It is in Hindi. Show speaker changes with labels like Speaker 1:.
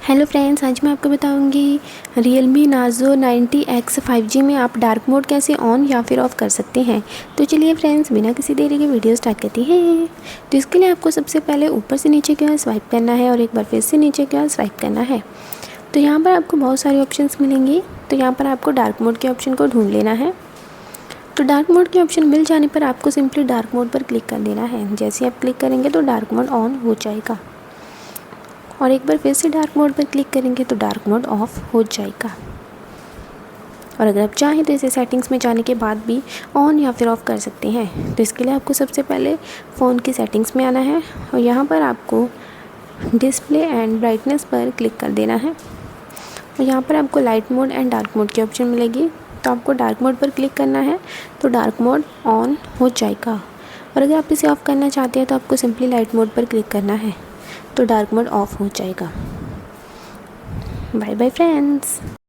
Speaker 1: हेलो फ्रेंड्स, आज मैं आपको बताऊंगी realme narzo 90X 5G में आप डार्क मोड कैसे ऑन या फिर ऑफ़ कर सकते हैं। तो चलिए फ्रेंड्स, बिना किसी देरी के वीडियो स्टार्ट करते हैं। तो इसके लिए आपको सबसे पहले ऊपर से नीचे की ओर स्वाइप करना है और एक बार फिर से नीचे की ओर स्वाइप करना है। तो यहाँ पर आपको बहुत सारे ऑप्शंस मिलेंगे। तो यहाँ पर आपको डार्क मोड के ऑप्शन को ढूँढ लेना है। तो डार्क मोड के ऑप्शन मिल जाने पर आपको सिंपली डार्क मोड पर क्लिक कर देना है। जैसे आप क्लिक करेंगे तो डार्क मोड ऑन हो जाएगा और एक बार फिर से डार्क मोड पर क्लिक करेंगे तो डार्क मोड ऑफ हो जाएगा। और अगर आप चाहें तो इसे सेटिंग्स में जाने के बाद भी ऑन या फिर ऑफ़ कर सकते हैं। तो इसके लिए आपको सबसे पहले फ़ोन की सेटिंग्स में आना है और यहाँ पर आपको डिस्प्ले एंड ब्राइटनेस पर क्लिक कर देना है और यहाँ पर आपको light mode and dark mode की ऑप्शन मिलेगी। तो आपको डार्क मोड पर क्लिक करना है तो डार्क मोड ऑन हो जाएगा और अगर आप इसे ऑफ़ करना चाहते हैं तो आपको सिंपली लाइट मोड पर क्लिक करना है तो डार्क मोड ऑफ हो जाएगा। Bye bye friends.